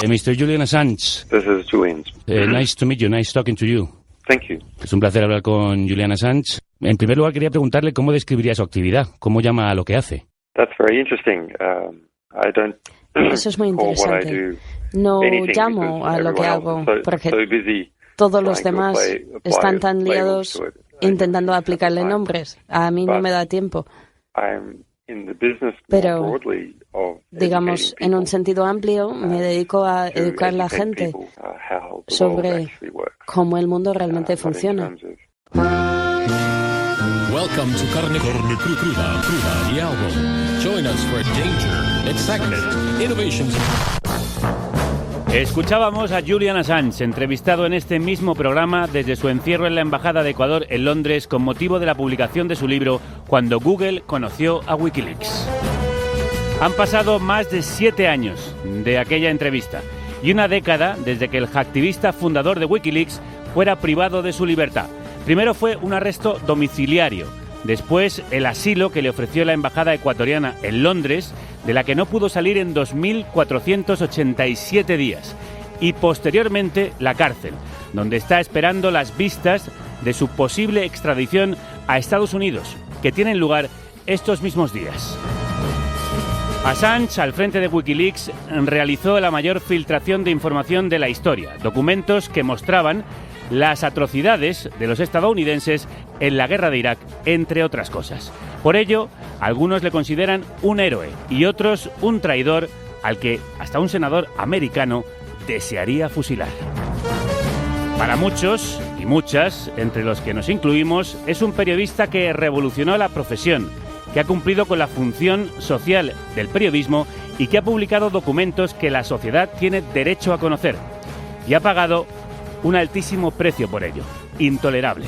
Mr. Julian Assange. This is Julian. Nice to meet you. Nice talking to you. Thank you. Es un placer hablar con Julian Assange. En primer lugar, quería preguntarle cómo describiría su actividad, cómo llama a lo que hace. That's very interesting. I don't Eso es muy interesante. No llamo a lo que hago porque todos los demás están tan liados intentando aplicarle nombres. A mí no me da tiempo. Pero, digamos, en un sentido amplio, me dedico a educar a la gente sobre cómo el mundo realmente funciona. Welcome to Carne Cruda, the album. Join us for danger, excitement, innovations. Escuchábamos a Julian Assange, entrevistado en este mismo programa desde su encierro en la Embajada de Ecuador en Londres con motivo de la publicación de su libro Cuando Google conoció a Wikileaks. Han pasado más de 7 años de aquella entrevista y una década desde que el hacktivista fundador de Wikileaks fuera privado de su libertad. Primero fue un arresto domiciliario, después el asilo que le ofreció la Embajada ecuatoriana en Londres, de la que no pudo salir en 2.487 días, y posteriormente la cárcel, donde está esperando las vistas de su posible extradición a Estados Unidos, que tienen lugar estos mismos días. Assange, al frente de Wikileaks, realizó la mayor filtración de información de la historia, documentos que mostraban las atrocidades de los estadounidenses en la guerra de Irak, entre otras cosas. Por ello, algunos le consideran un héroe y otros un traidor al que hasta un senador americano desearía fusilar. Para muchos y muchas, entre los que nos incluimos, es un periodista que revolucionó la profesión, que ha cumplido con la función social del periodismo y que ha publicado documentos que la sociedad tiene derecho a conocer, y ha pagado un altísimo precio por ello, intolerable.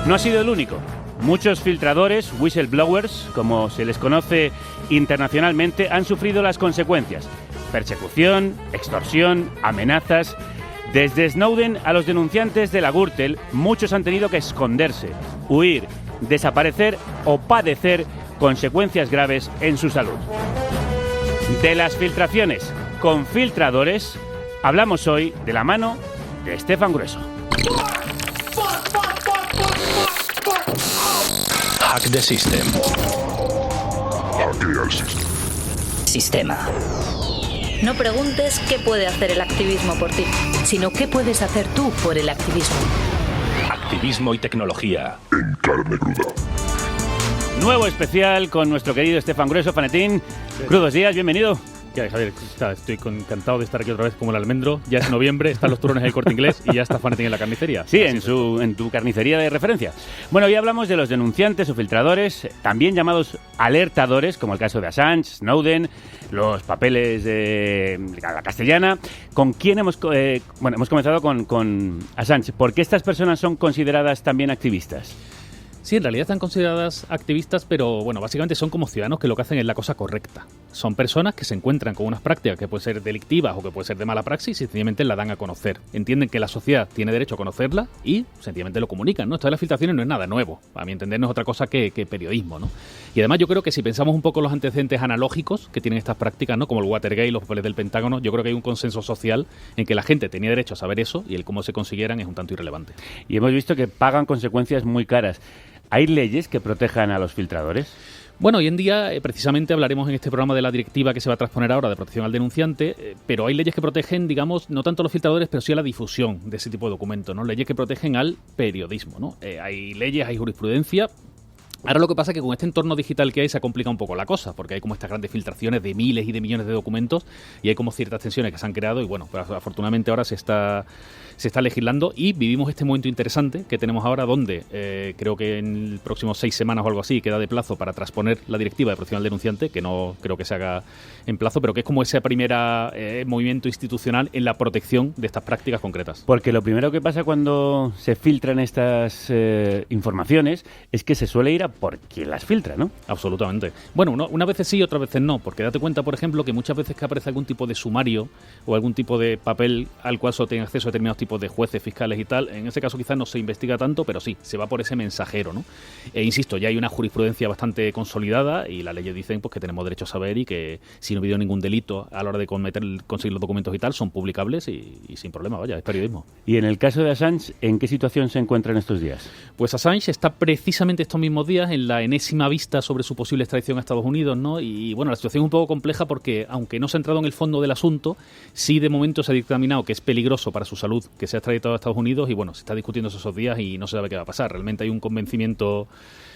No ha sido el único. Muchos filtradores, whistleblowers, como se les conoce internacionalmente, han sufrido las consecuencias. Persecución, extorsión, amenazas. Desde Snowden a los denunciantes de la Gürtel, muchos han tenido que esconderse, huir, desaparecer o padecer consecuencias graves en su salud. De las filtraciones con filtradores, hablamos hoy de la mano de Stefan Grueso. Hack the system. Sistema. No preguntes qué puede hacer el activismo por ti, sino qué puedes hacer tú por el activismo. Activismo y tecnología. En carne cruda. Nuevo especial con nuestro querido Stefan Grueso, Fanetín. Crudos días, bienvenido. ¿Qué hay, Javier? Estoy encantado de estar aquí otra vez como el almendro. Ya es noviembre, están los turrones del Corte Inglés y ya está Fanetín en la carnicería. Sí, en tu carnicería de referencia. Bueno, hoy hablamos de los denunciantes o filtradores, también llamados alertadores, como el caso de Assange, Snowden, los papeles de la castellana. ¿Con quién hemos comenzado con Assange? ¿Por qué estas personas son consideradas también activistas? Sí, en realidad están consideradas activistas, pero bueno, básicamente son como ciudadanos que lo que hacen es la cosa correcta. Son personas que se encuentran con unas prácticas que pueden ser delictivas o que pueden ser de mala praxis y sencillamente la dan a conocer. Entienden que la sociedad tiene derecho a conocerla y sencillamente lo comunican, ¿no? Esto de las filtraciones no es nada nuevo. A mi entender no es otra cosa que periodismo, ¿no? Y además yo creo que si pensamos un poco en los antecedentes analógicos que tienen estas prácticas, ¿no? Como el Watergate, los papeles del Pentágono, yo creo que hay un consenso social en que la gente tenía derecho a saber eso y el cómo se consiguieran es un tanto irrelevante. Y hemos visto que pagan consecuencias muy caras. ¿Hay leyes que protejan a los filtradores? Bueno, hoy en día precisamente hablaremos en este programa de la directiva que se va a transponer ahora de protección al denunciante, pero hay leyes que protegen, digamos, no tanto a los filtradores, pero sí a la difusión de ese tipo de documentos, ¿no? Leyes que protegen al periodismo, ¿no? Hay leyes, hay jurisprudencia. Ahora lo que pasa es que con este entorno digital que hay se ha complicado un poco la cosa, porque hay como estas grandes filtraciones de miles y de millones de documentos y hay como ciertas tensiones que se han creado y bueno, pues afortunadamente ahora se está legislando y vivimos este momento interesante que tenemos ahora donde creo que en el próximo 6 semanas o algo así queda de plazo para transponer la directiva de protección al denunciante, que no creo que se haga en plazo, pero que es como ese primer movimiento institucional en la protección de estas prácticas concretas. Porque lo primero que pasa cuando se filtran estas informaciones es que se suele ir a por quien las filtra, ¿no? Absolutamente. Bueno, unas veces sí, otras veces no, porque date cuenta, por ejemplo, que muchas veces que aparece algún tipo de sumario o algún tipo de papel al cual solo tienen acceso a determinados tipos de jueces, fiscales y tal, en ese caso quizás no se investiga tanto, pero sí, se va por ese mensajero, ¿no? Insisto, ya hay una jurisprudencia bastante consolidada y las leyes dicen pues que tenemos derecho a saber y que si no ha habido ningún delito a la hora de conseguir los documentos y tal, son publicables y sin problema, vaya, es periodismo. Y en el caso de Assange, ¿en qué situación se encuentra en estos días? Pues Assange está precisamente estos mismos días en la enésima vista sobre su posible extradición a Estados Unidos, ¿no? Y bueno, la situación es un poco compleja porque, aunque no se ha entrado en el fondo del asunto, sí de momento se ha dictaminado que es peligroso para su salud que sea extraditado a Estados Unidos y bueno, se está discutiendo esos días y no se sabe qué va a pasar. Realmente hay un convencimiento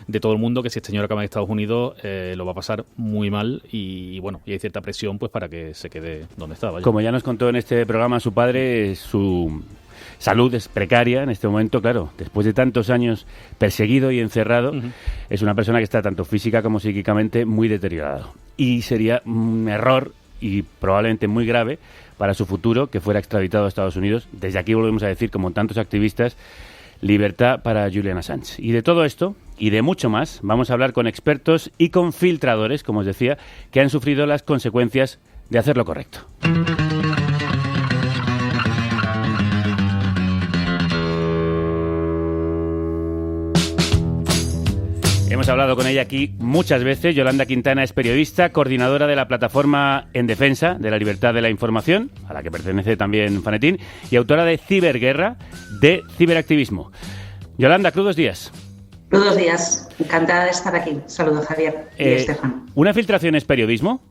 de todo el mundo que si este señor acaba en Estados Unidos lo va a pasar muy mal y bueno, y hay cierta presión pues para que se quede donde está. Vaya. Como ya nos contó en este programa su padre, su salud es precaria en este momento, claro, después de tantos años perseguido y encerrado, es una persona que está tanto física como psíquicamente muy deteriorado. Y sería un error y probablemente muy grave para su futuro que fuera extraditado a Estados Unidos. Desde aquí volvemos a decir, como tantos activistas, libertad para Julian Assange. Y de todo esto y de mucho más vamos a hablar con expertos y con filtradores, como os decía, que han sufrido las consecuencias de hacer lo correcto. Hemos hablado con ella aquí muchas veces. Yolanda Quintana es periodista, coordinadora de la plataforma en defensa de la libertad de la información, a la que pertenece también Fanetín, y autora de Ciberguerra, de ciberactivismo. Yolanda, crudos días. Crudos días. Encantada de estar aquí. Saludos, Javier y Estefan. ¿Una filtración es periodismo?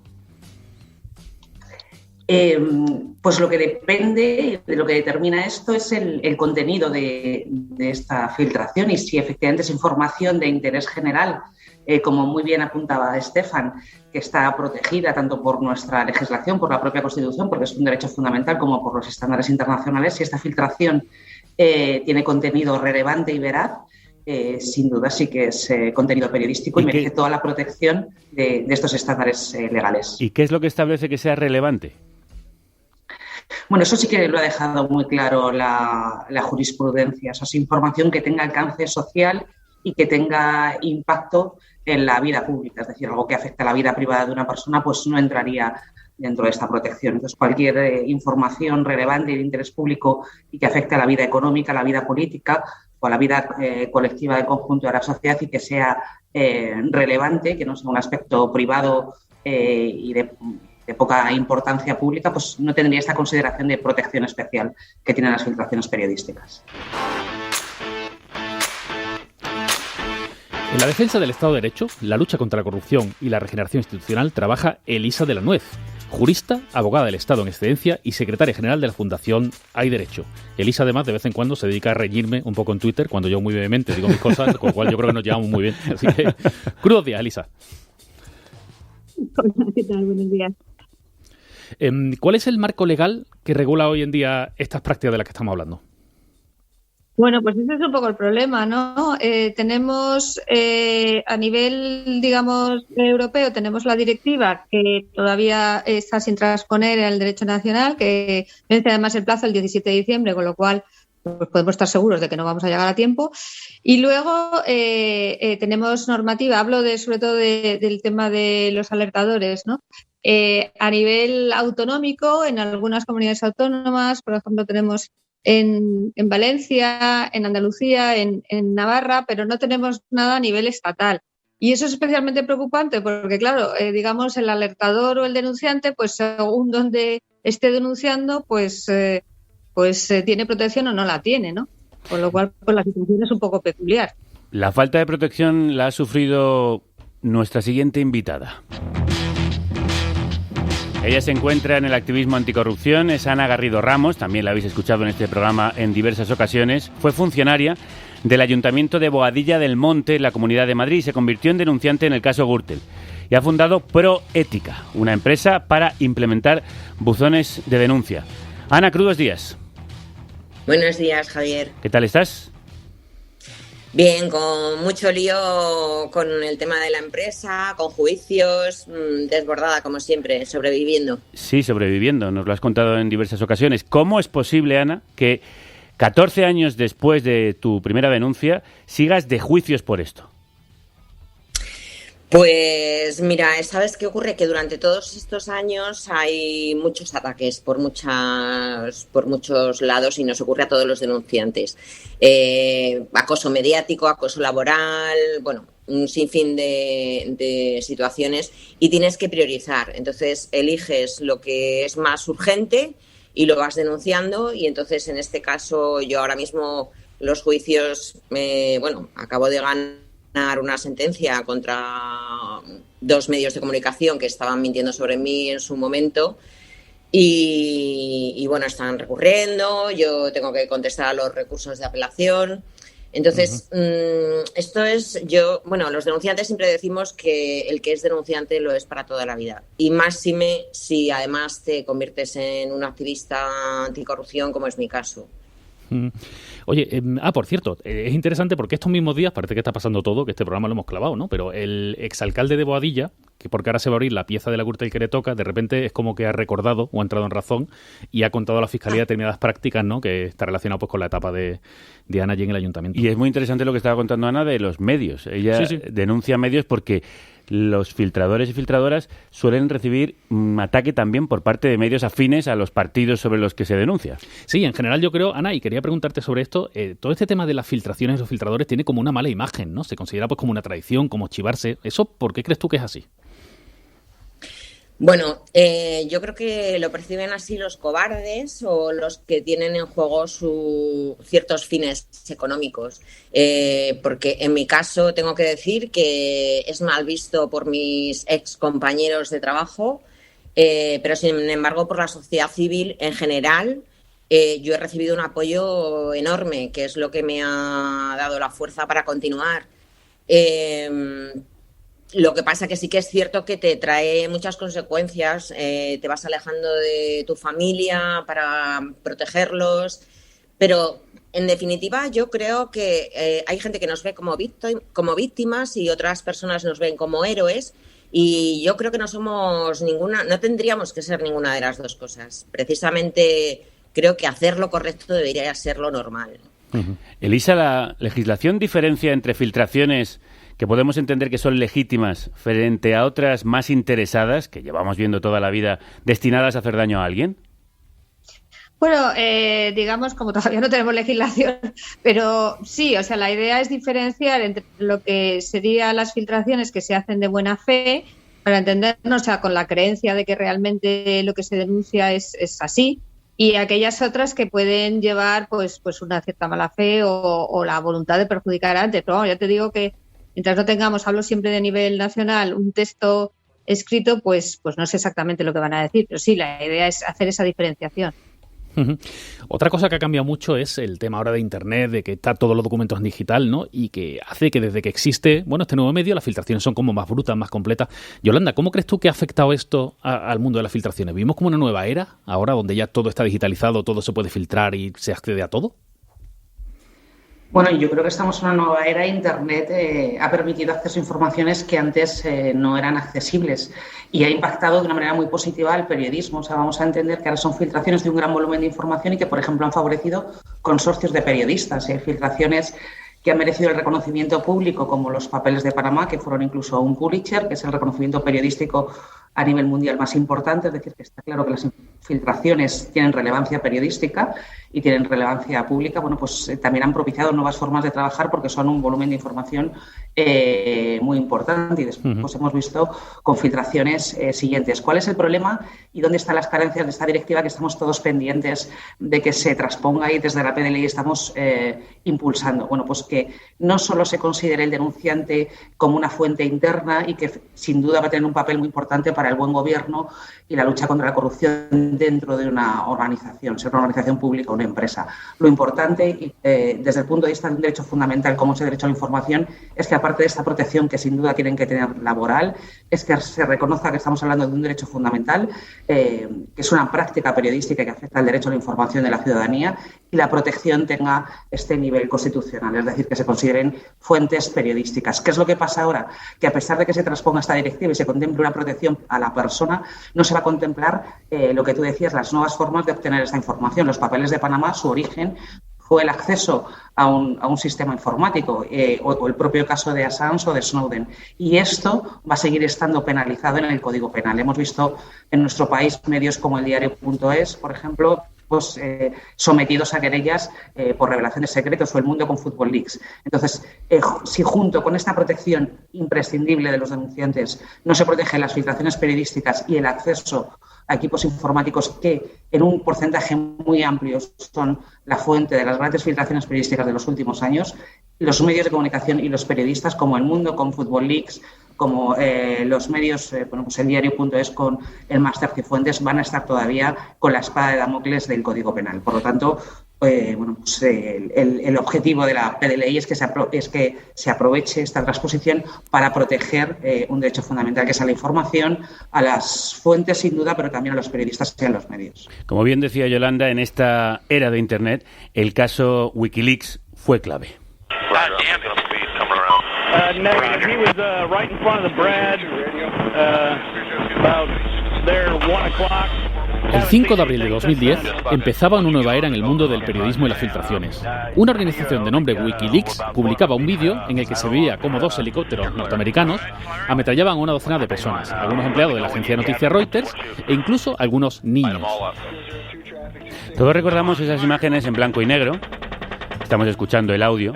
Pues lo que depende, de lo que determina esto es el contenido de esta filtración y si efectivamente es información de interés general, como muy bien apuntaba Estefan, que está protegida tanto por nuestra legislación, por la propia Constitución, porque es un derecho fundamental, como por los estándares internacionales. Si esta filtración tiene contenido relevante y veraz, sin duda sí que es contenido periodístico y merece toda la protección de estos estándares legales. ¿Y qué es lo que establece que sea relevante? Bueno, eso sí que lo ha dejado muy claro la jurisprudencia. O sea, es información que tenga alcance social y que tenga impacto en la vida pública. Es decir, algo que afecte a la vida privada de una persona pues no entraría dentro de esta protección. Entonces, cualquier información relevante de interés público y que afecte a la vida económica, a la vida política o a la vida colectiva del conjunto de la sociedad y que sea relevante, que no sea un aspecto privado y de poca importancia pública, pues no tendría esta consideración de protección especial que tienen las filtraciones periodísticas. En la defensa del Estado de Derecho, la lucha contra la corrupción y la regeneración institucional trabaja Elisa de la Nuez, jurista, abogada del Estado en excedencia y secretaria general de la Fundación Hay Derecho. Elisa, además, de vez en cuando se dedica a reñirme un poco en Twitter cuando yo muy brevemente digo mis cosas, con lo cual yo creo que nos llevamos muy bien. Así que, crudos días, Elisa. Hola, ¿qué tal? Buenos días. ¿Cuál es el marco legal que regula hoy en día estas prácticas de las que estamos hablando? Bueno, pues ese es un poco el problema, ¿no? Tenemos a nivel, digamos, europeo, tenemos la directiva que todavía está sin transponer en el derecho nacional, que vence además el plazo el 17 de diciembre, con lo cual pues podemos estar seguros de que no vamos a llegar a tiempo. Y luego tenemos normativa, hablo sobre todo del tema de los alertadores, ¿no? A nivel autonómico, en algunas comunidades autónomas, por ejemplo, tenemos en Valencia, en Andalucía, en Navarra, pero no tenemos nada a nivel estatal. Y eso es especialmente preocupante porque, claro, digamos, el alertador o el denunciante, pues según donde esté denunciando, pues tiene protección o no la tiene, ¿no? Con lo cual, pues la situación es un poco peculiar. La falta de protección la ha sufrido nuestra siguiente invitada. Ella se encuentra en el activismo anticorrupción, es Ana Garrido Ramos, también la habéis escuchado en este programa en diversas ocasiones. Fue funcionaria del Ayuntamiento de Boadilla del Monte, en la Comunidad de Madrid, y se convirtió en denunciante en el caso Gürtel. Y ha fundado Proética, una empresa para implementar buzones de denuncia. Ana, crudos días. Buenos días, Javier. ¿Qué tal estás? Bien, con mucho lío con el tema de la empresa, con juicios, desbordada como siempre, sobreviviendo. Sí, sobreviviendo, nos lo has contado en diversas ocasiones. ¿Cómo es posible, Ana, que 14 años después de tu primera denuncia sigas de juicios por esto? Pues mira, ¿sabes qué ocurre? Que durante todos estos años hay muchos ataques por muchos lados y nos ocurre a todos los denunciantes. Acoso mediático, acoso laboral, bueno, un sinfín de situaciones y tienes que priorizar. Entonces eliges lo que es más urgente y lo vas denunciando y entonces en este caso yo ahora mismo los juicios, acabo de ganar una sentencia contra 2 medios de comunicación que estaban mintiendo sobre mí en su momento y bueno, están recurriendo, yo tengo que contestar a los recursos de apelación. Entonces, esto es, los denunciantes siempre decimos que el que es denunciante lo es para toda la vida. Y máxime si además te conviertes en un activista anticorrupción, como es mi caso. Oye, por cierto, es interesante porque estos mismos días, parece que está pasando todo, que este programa lo hemos clavado, ¿no? Pero el exalcalde de Boadilla, que porque ahora se va a abrir la pieza de la Gürtel que le toca, de repente es como que ha recordado o ha entrado en razón y ha contado a la Fiscalía determinadas prácticas, ¿no? Que está relacionado pues con la etapa de Ana allí en el Ayuntamiento. Y es muy interesante lo que estaba contando Ana de los medios. Ella denuncia medios porque los filtradores y filtradoras suelen recibir un ataque también por parte de medios afines a los partidos sobre los que se denuncia. Sí, en general yo creo, Ana, y quería preguntarte sobre esto, todo este tema de las filtraciones de los filtradores tiene como una mala imagen, ¿no? Se considera pues como una tradición, como chivarse. ¿Eso por qué crees tú que es así? Bueno, yo creo que lo perciben así los cobardes o los que tienen en juego ciertos fines económicos. Porque en mi caso tengo que decir que es mal visto por mis ex compañeros de trabajo, pero sin embargo por la sociedad civil en general yo he recibido un apoyo enorme, que es lo que me ha dado la fuerza para continuar. Lo que pasa que sí que es cierto que te trae muchas consecuencias, te vas alejando de tu familia para protegerlos, pero en definitiva yo creo que hay gente que nos ve como víctimas y otras personas nos ven como héroes y yo creo que no somos no tendríamos que ser ninguna de las dos cosas. Precisamente creo que hacer lo correcto debería ser lo normal. Elisa, ¿la legislación diferencia entre filtraciones que podemos entender que son legítimas frente a otras más interesadas, que llevamos viendo toda la vida, destinadas a hacer daño a alguien? Bueno, digamos, como todavía no tenemos legislación, pero sí, o sea, la idea es diferenciar entre lo que serían las filtraciones que se hacen de buena fe, para entendernos, o sea, con la creencia de que realmente lo que se denuncia es así, y aquellas otras que pueden llevar pues una cierta mala fe o la voluntad de perjudicar antes. Pero ya te digo que mientras no tengamos, hablo siempre de nivel nacional, un texto escrito, pues no sé exactamente lo que van a decir, pero sí, la idea es hacer esa diferenciación. Otra cosa que ha cambiado mucho es el tema ahora de Internet, de que está todos los documentos en digital, ¿no? Y que hace que desde que existe, este nuevo medio, las filtraciones son como más brutas, más completas. Yolanda, ¿cómo crees tú que ha afectado esto al mundo de las filtraciones? ¿Vivimos como una nueva era ahora donde ya todo está digitalizado, todo se puede filtrar y se accede a todo? Bueno, yo creo que estamos en una nueva era. Internet ha permitido acceso a informaciones que antes no eran accesibles y ha impactado de una manera muy positiva al periodismo. O sea, vamos a entender que ahora son filtraciones de un gran volumen de información y que, por ejemplo, han favorecido consorcios de periodistas. Filtraciones que han merecido el reconocimiento público, como los papeles de Panamá, que fueron incluso un Pulitzer, que es el reconocimiento periodístico a nivel mundial más importante. Es decir, que está claro que las filtraciones tienen relevancia periodística y tienen relevancia pública. Bueno, pues también han propiciado nuevas formas de trabajar porque son un volumen de información muy importante. Y después hemos visto con filtraciones siguientes. ¿Cuál es el problema y dónde están las carencias de esta directiva que estamos todos pendientes de que se transponga y desde la PDLI estamos impulsando? Bueno, pues que no solo se considere el denunciante como una fuente interna y que sin duda va a tener un papel muy importante para el buen gobierno y la lucha contra la corrupción dentro de una organización, sea una organización pública o una empresa. Lo importante, desde el punto de vista de un derecho fundamental como es el derecho a la información, es que aparte de esta protección que sin duda tienen que tener laboral, es que se reconozca que estamos hablando de un derecho fundamental, que es una práctica periodística que afecta al derecho a la información de la ciudadanía y la protección tenga este nivel constitucional, es decir, que se consideren fuentes periodísticas. ¿Qué es lo que pasa ahora? Que a pesar de que se transponga esta directiva y se contemple una protección a la persona, no se va a contemplar lo que tú decías, las nuevas formas de obtener esta información. Los papeles de Panamá, su origen fue el acceso a un sistema informático, o el propio caso de Assange o de Snowden. Y esto va a seguir estando penalizado en el Código Penal. Hemos visto en nuestro país medios como el diario.es, por ejemplo, pues sometidos a querellas por revelación de secretos, o el Mundo con Football Leaks. Entonces, si junto con esta protección imprescindible de los denunciantes no se protegen las filtraciones periodísticas y el acceso a equipos informáticos que en un porcentaje muy amplio son la fuente de las grandes filtraciones periodísticas de los últimos años, los medios de comunicación y los periodistas, como El Mundo con Football Leaks, como los medios, pues el diario.es con el Máster Cifuentes, van a estar todavía con la espada de Damocles del Código Penal. Por lo tanto, el objetivo de la PDLI es que se aproveche esta transposición para proteger un derecho fundamental, que es a la información, a las fuentes sin duda, pero también a los periodistas y a los medios. Como bien decía Yolanda, en esta era de Internet, el caso Wikileaks fue clave. Negative. He was right in front of the Brad, about there 1 o'clock. El 5 de abril de 2010 empezaba una nueva era en el mundo del periodismo y las filtraciones. Una organización de nombre Wikileaks publicaba un vídeo en el que se veía cómo 2 helicópteros norteamericanos ametrallaban a una docena de personas, algunos empleados de la agencia de noticias Reuters e incluso algunos niños. Todos recordamos esas imágenes en blanco y negro. Estamos escuchando el audio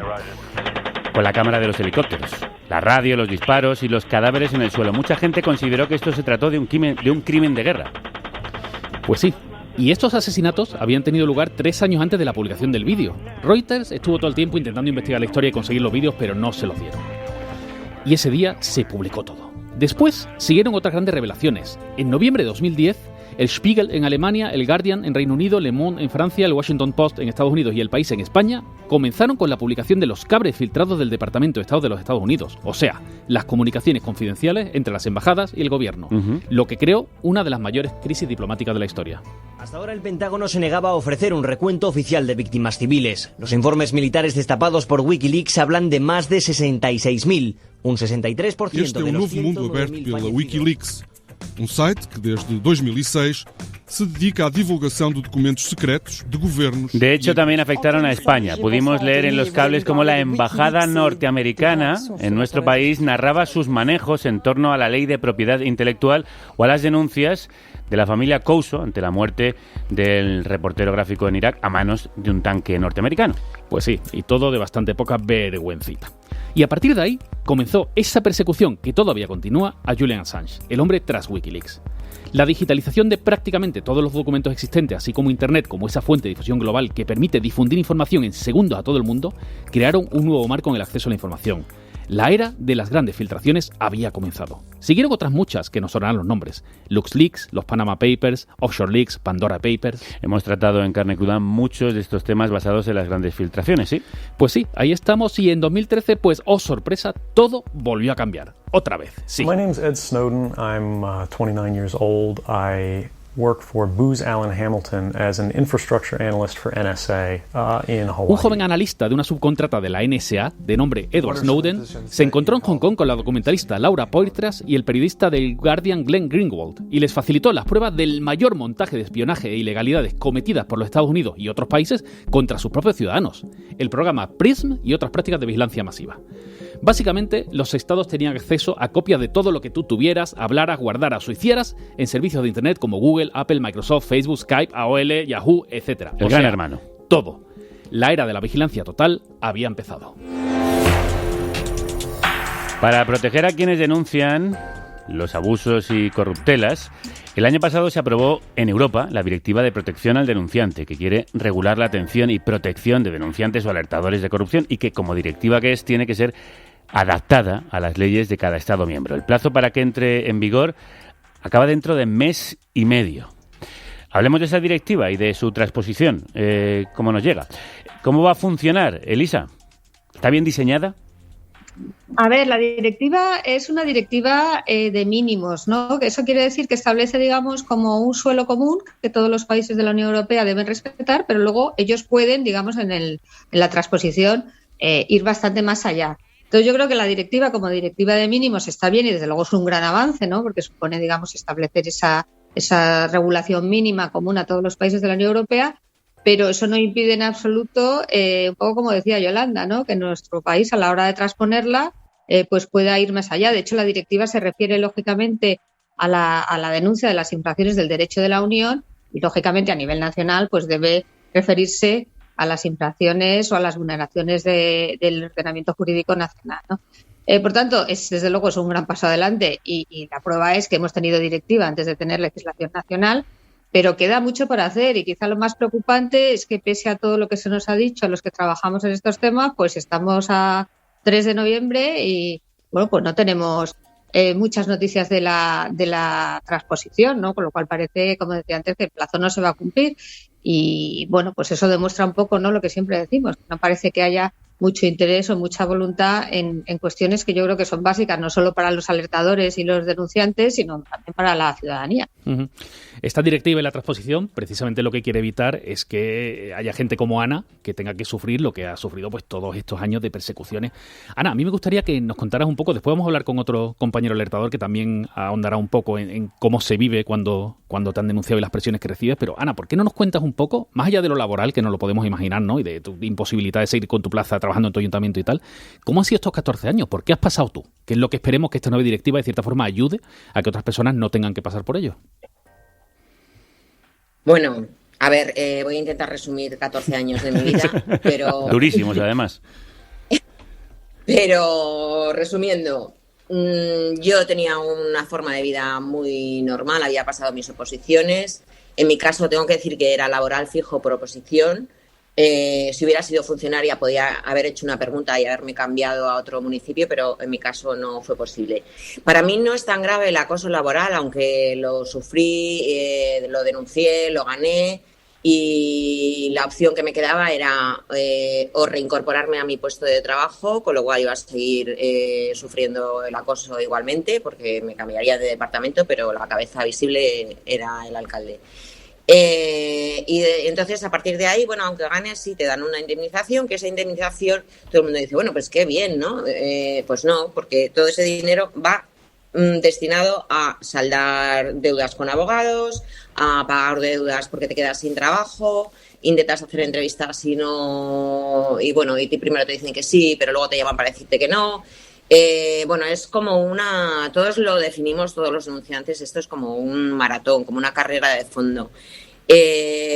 con la cámara de los helicópteros, la radio, los disparos y los cadáveres en el suelo. Mucha gente consideró que esto se trató de un crimen de guerra. Pues sí, y estos asesinatos habían tenido lugar 3 años antes de la publicación del vídeo. Reuters estuvo todo el tiempo intentando investigar la historia y conseguir los vídeos, pero no se los dieron. Y ese día se publicó todo. Después siguieron otras grandes revelaciones. En noviembre de 2010, el Spiegel en Alemania, el Guardian en Reino Unido, Le Monde en Francia, el Washington Post en Estados Unidos y El País en España comenzaron con la publicación de los cabres filtrados del Departamento de Estado de los Estados Unidos, o sea, las comunicaciones confidenciales entre las embajadas y el gobierno, lo que creó una de las mayores crisis diplomáticas de la historia. Hasta ahora el Pentágono se negaba a ofrecer un recuento oficial de víctimas civiles. Los informes militares destapados por Wikileaks hablan de más de 66.000, un 63% de los 109.000 fallecidos. site que desde 2006 se dedica a divulgación de documentos secretos de gobiernos. De hecho, también afectaron a España. Pudimos leer en los cables cómo la embajada norteamericana en nuestro país narraba sus manejos en torno a la ley de propiedad intelectual o a las denuncias de la familia Couso ante la muerte del reportero gráfico en Irak a manos de un tanque norteamericano. Pues sí, y todo de bastante poca vergüencita. Y a partir de ahí comenzó esa persecución que todavía continúa a Julian Assange, el hombre tras Wikileaks. La digitalización de prácticamente todos los documentos existentes, así como Internet como esa fuente de difusión global que permite difundir información en segundos a todo el mundo, crearon un nuevo marco en el acceso a la información. La era de las grandes filtraciones había comenzado. Siguieron otras muchas que nos sonarán los nombres: LuxLeaks, los Panama Papers, Offshore Leaks, Pandora Papers. Hemos tratado en Carne Cruda muchos de estos temas basados en las grandes filtraciones, ¿sí? Pues sí, ahí estamos, y en 2013, pues, oh sorpresa, todo volvió a cambiar. Otra vez, sí. My name's Ed Snowden. I'm 29 years old. I work for Booz Allen Hamilton as an infrastructure analyst for NSA in Hawaii. Un joven analista de una subcontrata de la NSA, de nombre Edward Snowden, se encontró en Hong Kong con la documentalista Laura Poitras y el periodista del Guardian Glenn Greenwald, y les facilitó las pruebas del mayor montaje de espionaje e ilegalidades cometidas por los Estados Unidos y otros países contra sus propios ciudadanos, el programa PRISM y otras prácticas de vigilancia masiva. Básicamente, los estados tenían acceso a copias de todo lo que tú tuvieras, hablaras, guardaras o hicieras en servicios de Internet como Google, Apple, Microsoft, Facebook, Skype, AOL, Yahoo, etc. El gran hermano. Todo. La era de la vigilancia total había empezado. Para proteger a quienes denuncian los abusos y corruptelas, el año pasado se aprobó en Europa la Directiva de Protección al Denunciante, que quiere regular la atención y protección de denunciantes o alertadores de corrupción, y que, como directiva que es, tiene que ser adaptada a las leyes de cada Estado miembro. El plazo para que entre en vigor acaba dentro de mes y medio. Hablemos de esa directiva y de su transposición. ¿Cómo nos llega? ¿Cómo va a funcionar, Elisa? ¿Está bien diseñada? A ver, la directiva es una directiva de mínimos, ¿no? Eso quiere decir que establece, digamos, como un suelo común que todos los países de la Unión Europea deben respetar, pero luego ellos pueden, digamos, en la transposición ir bastante más allá. Entonces yo creo que la directiva como directiva de mínimos está bien, y desde luego es un gran avance, ¿no? Porque supone, digamos, establecer esa regulación mínima común a todos los países de la Unión Europea, pero eso no impide en absoluto, un poco como decía Yolanda, ¿no? Que nuestro país a la hora de transponerla pues pueda ir más allá. De hecho, la directiva se refiere lógicamente a la denuncia de las infracciones del derecho de la Unión y lógicamente a nivel nacional pues debe referirse a las infracciones o a las vulneraciones del ordenamiento jurídico nacional, ¿no? Por tanto, desde luego es un gran paso adelante y la prueba es que hemos tenido directiva antes de tener legislación nacional, pero queda mucho por hacer y quizá lo más preocupante es que pese a todo lo que se nos ha dicho a los que trabajamos en estos temas, pues estamos a 3 de noviembre y bueno, pues no tenemos muchas noticias de la transposición, ¿no? Con lo cual parece, como decía antes, que el plazo no se va a cumplir y bueno, pues eso demuestra un poco, ¿no? Lo que siempre decimos, que no parece que haya mucho interés o mucha voluntad en cuestiones que yo creo que son básicas, no solo para los alertadores y los denunciantes, sino también para la ciudadanía. Uh-huh. Esta directiva y la transposición, precisamente lo que quiere evitar es que haya gente como Ana que tenga que sufrir lo que ha sufrido pues todos estos años de persecuciones. Ana, a mí me gustaría que nos contaras un poco, después vamos a hablar con otro compañero alertador que también ahondará un poco en cómo se vive cuando te han denunciado y las presiones que recibes, pero Ana, ¿por qué no nos cuentas un poco, más allá de lo laboral, que no lo podemos imaginar, ¿no? Y de tu imposibilidad de seguir con tu plaza trabajando en tu ayuntamiento y tal, ¿cómo han sido estos 14 años? ¿Por qué has pasado tú? ¿Qué es lo que esperemos que esta nueva directiva de cierta forma ayude a que otras personas no tengan que pasar por ello? Bueno, a ver, voy a intentar resumir 14 años de mi vida, pero... Durísimos, además. Pero, resumiendo, yo tenía una forma de vida muy normal, había pasado mis oposiciones. En mi caso, tengo que decir que era laboral fijo por oposición. Si hubiera sido funcionaria podía haber hecho una pregunta y haberme cambiado a otro municipio, pero en mi caso no fue posible. Para mí no es tan grave el acoso laboral, aunque lo sufrí, lo denuncié, lo gané y la opción que me quedaba era o reincorporarme a mi puesto de trabajo, con lo cual iba a seguir sufriendo el acoso igualmente porque me cambiaría de departamento, pero la cabeza visible era el alcalde. Entonces a partir de ahí, bueno, aunque ganes sí te dan una indemnización, que esa indemnización todo el mundo dice, bueno, pues qué bien, ¿no? Pues no, porque todo ese dinero va destinado a saldar deudas con abogados, a pagar deudas porque te quedas sin trabajo, intentas hacer entrevistas y no, y bueno, y primero te dicen que sí, pero luego te llaman para decirte que no. Bueno, es como todos lo definimos, todos los denunciantes, esto es como un maratón, como una carrera de fondo.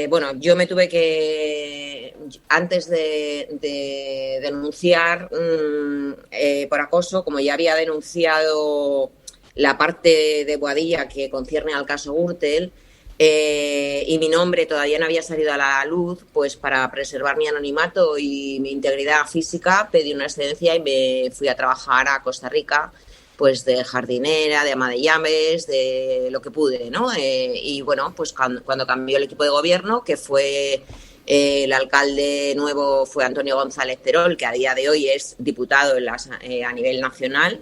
Bueno, yo me tuve que, antes de denunciar por acoso, como ya había denunciado la parte de Boadilla que concierne al caso Gürtel, y mi nombre todavía no había salido a la luz, pues para preservar mi anonimato y mi integridad física pedí una excedencia y me fui a trabajar a Costa Rica, pues de jardinera, de ama de llaves, de lo que pude, ¿no? Y bueno, pues cuando cambió el equipo de gobierno, que fue el alcalde nuevo fue Antonio González Terol, que a día de hoy es diputado a nivel nacional,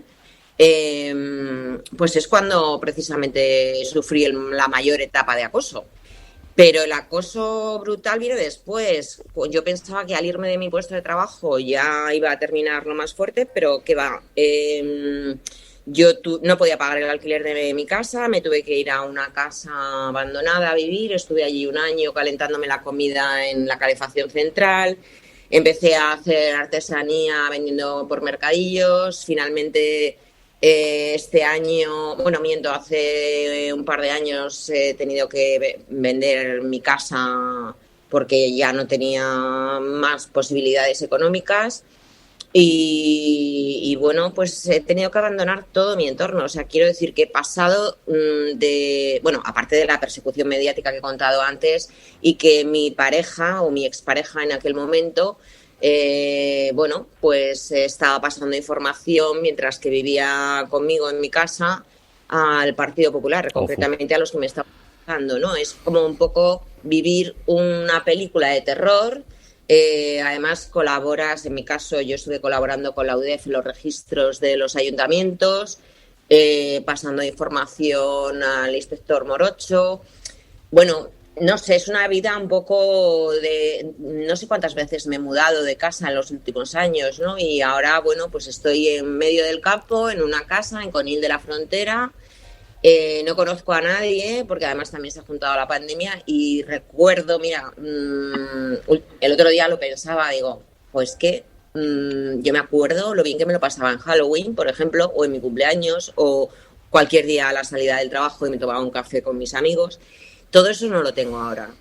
pues es cuando precisamente sufrí la mayor etapa de acoso. Pero el acoso brutal viene después. Pues yo pensaba que al irme de mi puesto de trabajo ya iba a terminar lo más fuerte, pero que va. Yo no podía pagar el alquiler de mi casa, me tuve que ir a una casa abandonada a vivir, estuve allí un año calentándome la comida en la calefacción central. Empecé a hacer artesanía vendiendo por mercadillos, finalmente... este año, hace un par de años he tenido que vender mi casa porque ya no tenía más posibilidades económicas y bueno, pues he tenido que abandonar todo mi entorno. O sea, quiero decir que he pasado aparte de la persecución mediática que he contado antes y que mi pareja o mi expareja en aquel momento... pues estaba pasando información mientras que vivía conmigo en mi casa al Partido Popular, concretamente a los que me estaban pasando, ¿no? Es como un poco vivir una película de terror. Además colaboras, en mi caso yo estuve colaborando con la UDEF en los registros de los ayuntamientos, pasando información al inspector Morocho. Bueno, no sé, es una vida un poco de... No sé cuántas veces me he mudado de casa en los últimos años, ¿no? Y ahora, bueno, pues estoy en medio del campo, en una casa, en Conil de la Frontera, No conozco a nadie, porque además también se ha juntado la pandemia y recuerdo, mira, el otro día lo pensaba, digo, pues que yo me acuerdo lo bien que me lo pasaba en Halloween, por ejemplo, o en mi cumpleaños, o cualquier día a la salida del trabajo y me tomaba un café con mis amigos. Todo eso no lo tengo ahora.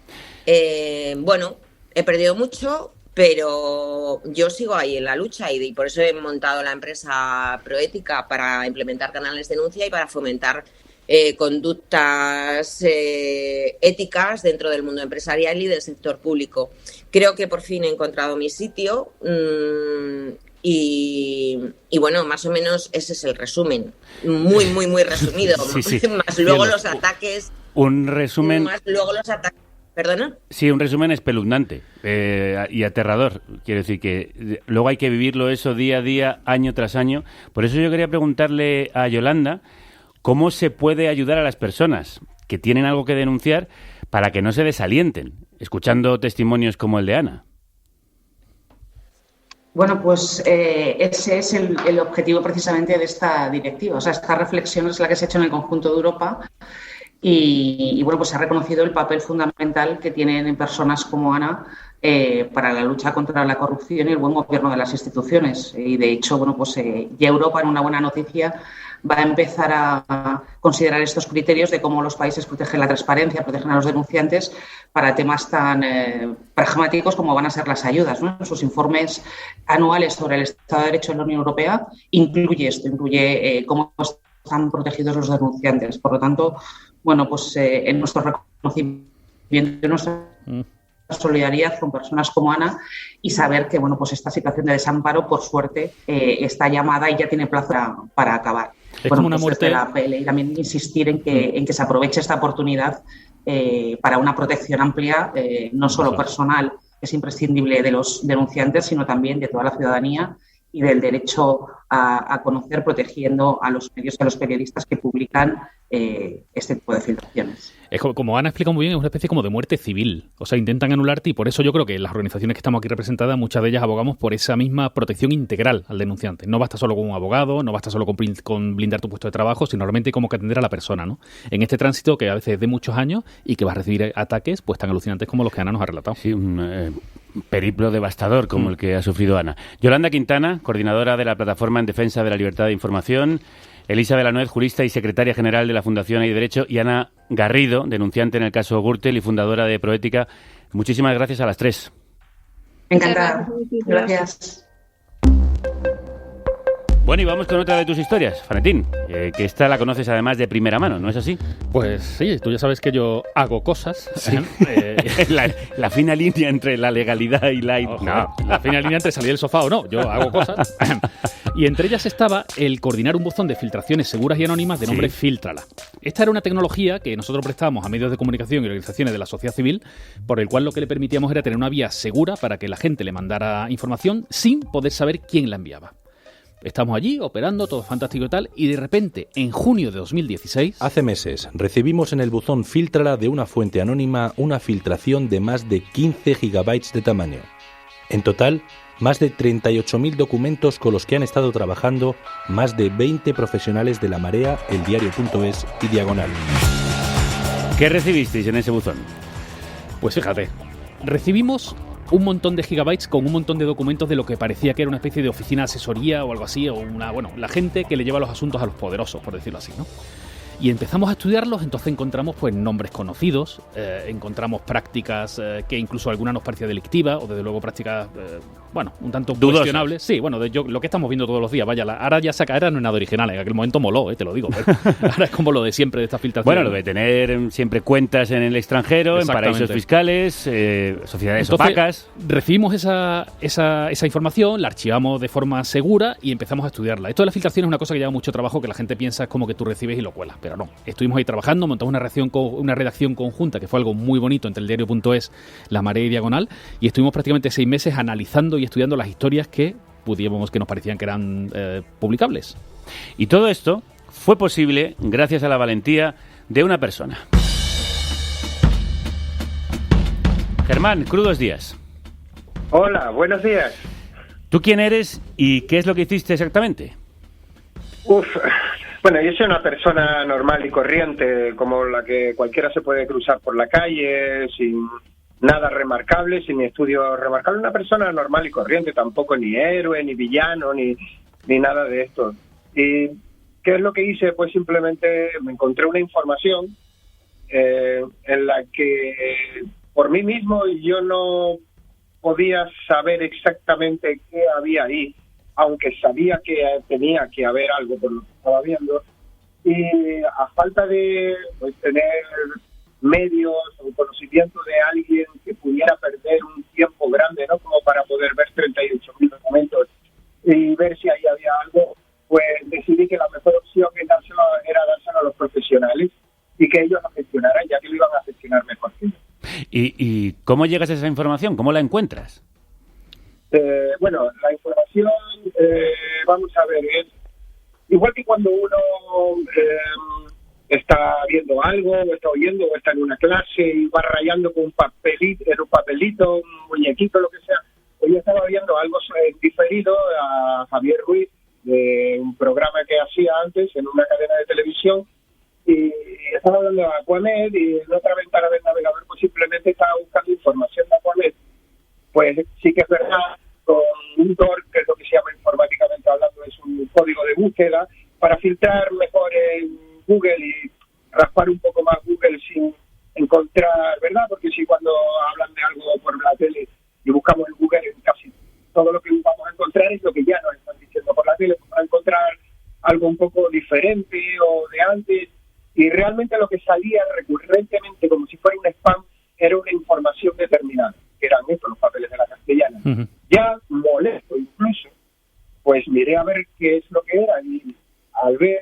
Bueno, he perdido mucho, pero yo sigo ahí en la lucha y por eso he montado la empresa Proética, para implementar canales de denuncia y para fomentar conductas éticas dentro del mundo empresarial y del sector público. Creo que por fin he encontrado mi sitio y bueno, más o menos ese es el resumen. Muy, muy, muy resumido. Sí. Más luego los ataques. Un resumen. Más luego los ataques. ¿Perdona? Sí, un resumen espeluznante y aterrador. Quiero decir que luego hay que vivirlo eso día a día, año tras año. Por eso yo quería preguntarle a Yolanda cómo se puede ayudar a las personas que tienen algo que denunciar para que no se desalienten, escuchando testimonios como el de Ana. Bueno, pues ese es el objetivo precisamente de esta directiva. O sea, esta reflexión es la que se ha hecho en el conjunto de Europa. Y bueno, pues se ha reconocido el papel fundamental que tienen personas como Ana para la lucha contra la corrupción y el buen gobierno de las instituciones. Y de hecho, bueno, pues ya Europa, en una buena noticia, va a empezar a considerar estos criterios de cómo los países protegen la transparencia, protegen a los denunciantes para temas tan pragmáticos como van a ser las ayudas, ¿no? En sus informes anuales sobre el Estado de Derecho en la Unión Europea incluye esto, incluye cómo están protegidos los denunciantes. Por lo tanto, bueno, pues en nuestro reconocimiento, nuestra solidaridad con personas como Ana y saber que, bueno, pues esta situación de desamparo, por suerte, está llamada y ya tiene plazo para acabar. Es bueno, como una muerte. Desde la PL y también insistir en que se aproveche esta oportunidad para una protección amplia, no solo personal, que es imprescindible de los denunciantes, sino también de toda la ciudadanía y del derecho a conocer, protegiendo a los medios y a los periodistas que publican este tipo de filtraciones. Es como Ana explica muy bien, es una especie como de muerte civil. O sea, intentan anularte y por eso yo creo que las organizaciones que estamos aquí representadas, muchas de ellas abogamos por esa misma protección integral al denunciante. No basta solo con un abogado, no basta solo con blindar tu puesto de trabajo, sino realmente como que atender a la persona, ¿no? En este tránsito que a veces es de muchos años y que va a recibir ataques pues tan alucinantes como los que Ana nos ha relatado. Sí, un periplo devastador como el que ha sufrido Ana. Yolanda Quintana, coordinadora de la Plataforma en Defensa de la Libertad de Información, Elisa Villanuez, jurista y secretaria general de la Fundación Hay Derecho, y Ana Garrido, denunciante en el caso Gürtel y fundadora de Proética. Muchísimas gracias a las tres. Encantada. Gracias. Bueno, y vamos con otra de tus historias, Fanetín, que esta la conoces además de primera mano, ¿no es así? Pues sí, tú ya sabes que yo hago cosas. Sí. La fina línea entre la legalidad y la... No, la fina línea entre salir del sofá o no, yo hago cosas. Y entre ellas estaba el coordinar un buzón de filtraciones seguras y anónimas de nombre Filtrala. Esta era una tecnología que nosotros prestábamos a medios de comunicación y organizaciones de la sociedad civil, por el cual lo que le permitíamos era tener una vía segura para que la gente le mandara información sin poder saber quién la enviaba. Estamos allí operando, todo fantástico y tal, y de repente, en junio de 2016... Hace meses, recibimos en el buzón Filtrala de una fuente anónima una filtración de más de 15 gigabytes de tamaño. En total, más de 38.000 documentos con los que han estado trabajando más de 20 profesionales de La Marea, eldiario.es y Diagonal. ¿Qué recibisteis en ese buzón? Pues fíjate, recibimos un montón de gigabytes con un montón de documentos de lo que parecía que era una especie de oficina de asesoría o algo así, o la gente que le lleva los asuntos a los poderosos, por decirlo así, ¿no? Y empezamos a estudiarlos, entonces encontramos pues nombres conocidos, encontramos prácticas que incluso alguna nos parecía delictiva, o desde luego prácticas, un tanto dudosas. Cuestionables. Sí, lo que estamos viendo todos los días, ahora ya era no es nada original, en aquel momento moló, te lo digo. Ahora es como lo de siempre de esta filtración. Bueno, lo de tener siempre cuentas en el extranjero, en paraísos fiscales, sociedades opacas. Recibimos esa información, la archivamos de forma segura y empezamos a estudiarla. Esto de la filtración es una cosa que lleva mucho trabajo, que la gente piensa es como que tú recibes y lo cuelas. Pero no, estuvimos ahí trabajando, montamos una redacción conjunta que fue algo muy bonito entre el diario.es, La Marea y Diagonal, y estuvimos prácticamente 6 meses analizando y estudiando las historias que nos parecían que eran publicables. Y todo esto fue posible gracias a la valentía de una persona. Germán, crudos días. Hola, buenos días. ¿Tú quién eres y qué es lo que hiciste exactamente? Bueno, yo soy una persona normal y corriente, como la que cualquiera se puede cruzar por la calle, sin nada remarcable, sin estudios remarcables. Una persona normal y corriente, tampoco ni héroe, ni villano, ni nada de esto. ¿Y qué es lo que hice? Pues simplemente me encontré una información en la que por mí mismo yo no podía saber exactamente qué había ahí, aunque sabía que tenía que haber algo por lo que estaba viendo, y a falta de tener medios o conocimiento de alguien que pudiera perder un tiempo grande, ¿no? Como para poder ver 38.000 documentos y ver si ahí había algo, pues decidí que la mejor opción era dárselo a los profesionales y que ellos lo gestionaran, ya que lo iban a gestionar mejor que yo. ¿Y cómo llegas a esa información? ¿Cómo la encuentras? Bueno, la información, vamos a ver, es igual que cuando uno está viendo algo, o está oyendo, o está en una clase y va rayando con un papelito, un muñequito, lo que sea. Pues yo estaba viendo algo diferido a Javier Ruiz, de un programa que hacía antes en una cadena de televisión, y estaba hablando de Aquamed, y en otra ventana del navegador pues simplemente estaba buscando información de Aquamed. Pues sí que es verdad, con un DOR, que es lo que se llama informáticamente hablando, es un código de búsqueda para filtrar mejor en Google y raspar un poco más Google sin encontrar, ¿verdad? Porque si cuando hablan de algo por la tele y buscamos en Google, casi todo lo que vamos a encontrar es lo que ya nos están diciendo por la tele, vamos a encontrar algo un poco diferente o de antes, y realmente lo que salía recurrentemente como si fuera un spam era una información determinada, que eran estos los papeles de la Castellana. Uh-huh. Ya molesto incluso, pues miré a ver qué es lo que era, y al ver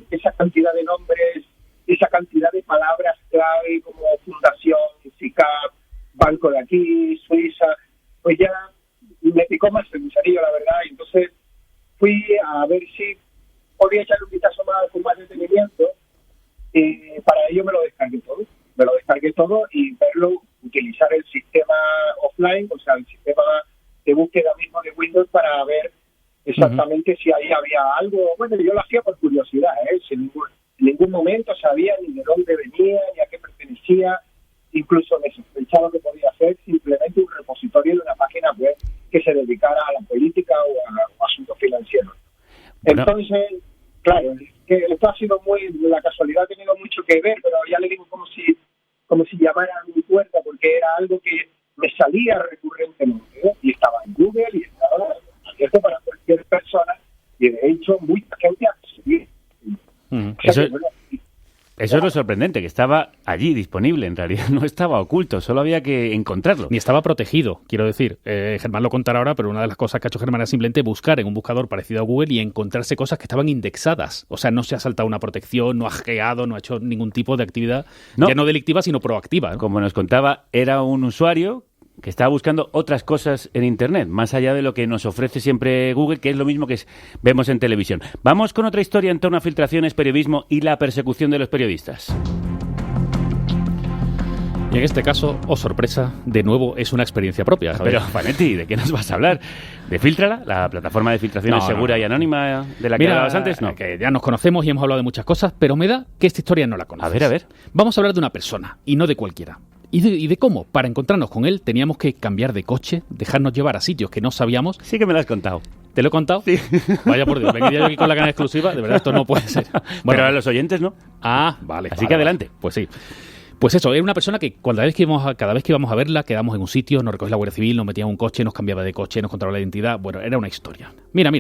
esa cantidad de nombres, esa cantidad de palabras clave como fundación, SICAP, banco de aquí, Suiza, pues ya me picó más el gusanillo, la verdad, y entonces fui a ver si podía echarle un vistazo más con más detenimiento, y para ello me lo descargué todo y verlo, utilizar el sistema offline, o sea, el sistema de búsqueda mismo de Windows para ver exactamente si ahí había algo. Bueno, yo lo hacía por curiosidad, en ningún momento sabía ni de dónde venía, ni a qué pertenecía, incluso me sospechaba que podía ser simplemente un repositorio de una página web que se dedicara a la política o a asuntos financieros. Bueno. Entonces, claro, que esto ha sido la casualidad ha tenido mucho que ver, pero ya le digo como si llamara a mi puerta, porque era algo que me salía recurrentemente, y estaba en Google y estaba abierto para cualquier persona, y de hecho mucha gente accedía. Eso es lo sorprendente, que estaba allí disponible, en realidad no estaba oculto, solo había que encontrarlo. Ni estaba protegido, quiero decir. Germán lo contará ahora, pero una de las cosas que ha hecho Germán es simplemente buscar en un buscador parecido a Google y encontrarse cosas que estaban indexadas. O sea, no se ha saltado una protección, no ha hackeado, no ha hecho ningún tipo de actividad, ya no delictiva, sino proactiva. Como nos contaba, era un usuario que estaba buscando otras cosas en Internet, más allá de lo que nos ofrece siempre Google, que es lo mismo que vemos en televisión. Vamos con otra historia en torno a filtraciones, periodismo y la persecución de los periodistas. Y en este caso, oh sorpresa, de nuevo es una experiencia propia, Javier. Pero, Fanetti, ¿de qué nos vas a hablar? ¿De Filtrala, la plataforma de filtraciones segura y anónima de la que hablabas antes? No, que ya nos conocemos y hemos hablado de muchas cosas, pero me da que esta historia no la conoces. A ver. Vamos a hablar de una persona, y no de cualquiera. ¿Y de cómo? Para encontrarnos con él teníamos que cambiar de coche, dejarnos llevar a sitios que no sabíamos. Sí que me lo has contado. ¿Te lo he contado? Sí. Vaya por Dios, venía yo aquí con la gana exclusiva, de verdad esto no puede ser. Bueno, pero a los oyentes no. Ah, vale. Así que adelante. Pues sí. Pues eso, era una persona que cada vez que íbamos a verla, quedamos en un sitio, nos recogía la Guardia Civil, nos metía en un coche, nos cambiaba de coche, nos controlaba la identidad. Bueno, era una historia. Mira.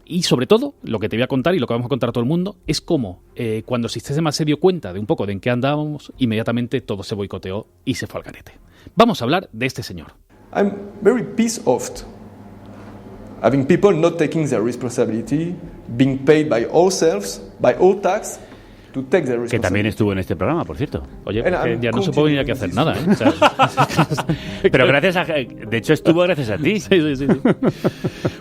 Y sobre todo, lo que te voy a contar y lo que vamos a contar a todo el mundo es cómo cuando el sistema se dio cuenta de un poco de en qué andábamos, inmediatamente todo se boicoteó y se fue al garete. Vamos a hablar de este señor. I'm very pissed off having people not taking their responsibility, being paid by ourselves, by all tax, to take their responsibility. Que también estuvo en este programa, por cierto. Oye, ya no se puede venir aquí a hacer nada, ¿eh? O sea, pero de hecho estuvo gracias a ti. Sí.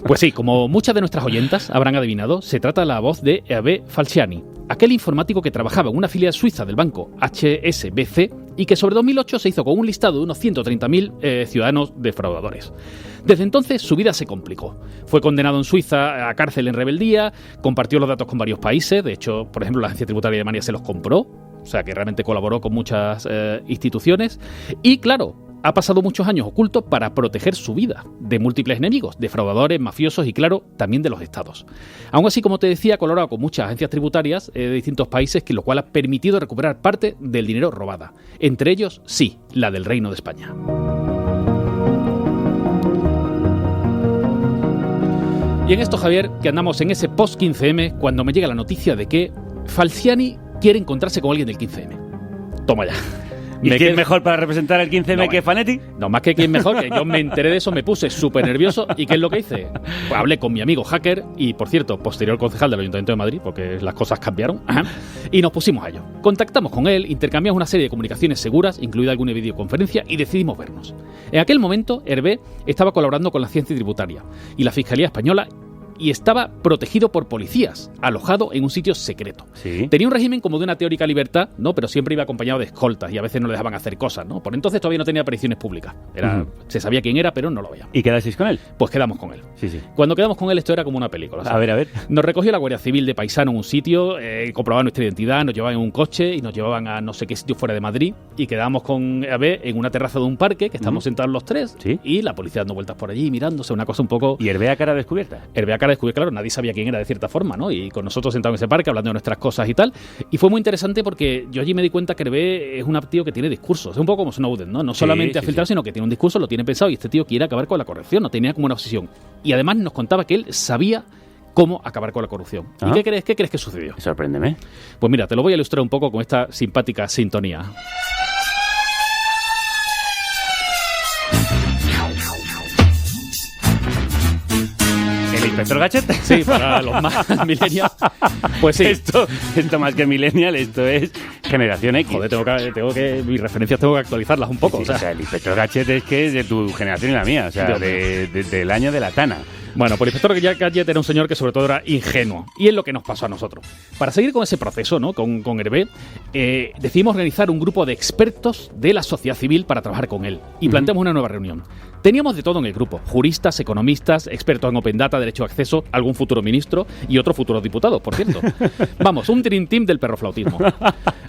Pues sí, como muchas de nuestras oyentas habrán adivinado, se trata de la voz de Hervé Falciani, aquel informático que trabajaba en una filial suiza del banco HSBC y que sobre 2008 se hizo con un listado de unos 130.000 ciudadanos defraudadores. Desde entonces su vida se complicó. Fue condenado en Suiza a cárcel en rebeldía, compartió los datos con varios países, de hecho, por ejemplo, la Agencia Tributaria de Alemania se los compró, o sea que realmente colaboró con muchas instituciones y, claro, ha pasado muchos años oculto para proteger su vida de múltiples enemigos, defraudadores, mafiosos y, claro, también de los estados. Aún así, como te decía, ha colaborado con muchas agencias tributarias de distintos países, lo cual ha permitido recuperar parte del dinero robada. Entre ellos, sí, la del Reino de España. Y en esto, Javier, que andamos en ese post-15M, cuando me llega la noticia de que Falciani quiere encontrarse con alguien del 15M. Toma ya. ¿Y quién es mejor para representar el 15M que Fanetti? No, más que quién mejor, que yo me enteré de eso, me puse súper nervioso. ¿Y qué es lo que hice? Pues hablé con mi amigo hacker y, por cierto, posterior concejal del Ayuntamiento de Madrid, porque las cosas cambiaron, y nos pusimos a ello. Contactamos con él, intercambiamos una serie de comunicaciones seguras, incluida alguna videoconferencia, y decidimos vernos. En aquel momento, Hervé estaba colaborando con la Agencia Tributaria y la Fiscalía Española, y estaba protegido por policías, alojado en un sitio secreto. ¿Sí? Tenía un régimen como de una teórica libertad, ¿no? Pero siempre iba acompañado de escoltas y a veces no le dejaban hacer cosas, ¿no? Por entonces todavía no tenía apariciones públicas. Se sabía quién era, pero no lo veíamos. ¿Y quedasteis con él? Pues quedamos con él. Sí. Cuando quedamos con él esto era como una película. ¿Sabes? A ver. Nos recogió la Guardia Civil de paisano en un sitio, comprobaban nuestra identidad, nos llevaban en un coche y nos llevaban a no sé qué sitio fuera de Madrid y quedábamos con Hervé en una terraza de un parque, que estamos sentados los tres, ¿sí? Y la policía dando vueltas por allí, mirándose, una cosa un poco... ¿Y Hervé a cara descubierta? Hervé a cara descubierta, claro, nadie sabía quién era de cierta forma, ¿no? Y con nosotros sentados en ese parque hablando de nuestras cosas y tal. Y fue muy interesante porque yo allí me di cuenta que Hervé es un tío que tiene discursos. Es un poco como Snowden, ¿no? No solamente ha filtrado, sino que tiene un discurso, lo tiene pensado y este tío quiere acabar con la corrupción, no tenía como una obsesión. Y además nos contaba que él sabía cómo acabar con la corrupción. ¿Y qué crees que sucedió? Sorpréndeme. Pues mira, te lo voy a ilustrar un poco con esta simpática sintonía. ¿Inspector Gadget? Sí, para los más millennials. Pues sí. Esto más que millennial, esto es generación X. Joder, mis referencias tengo que actualizarlas un poco. Sí, o sea, el Inspector Gadget es que es de tu generación y la mía, o sea, del año de la Tana. Bueno, pues el Inspector Gadget era un señor que sobre todo era ingenuo. Y es lo que nos pasó a nosotros. Para seguir con ese proceso, ¿no? Con Hervé, decidimos organizar un grupo de expertos de la sociedad civil para trabajar con él. Y planteamos una nueva reunión. Teníamos de todo en el grupo. Juristas, economistas, expertos en Open Data, derecho de acceso, algún futuro ministro y otros futuros diputados, por cierto. Vamos, un dream team del perroflautismo.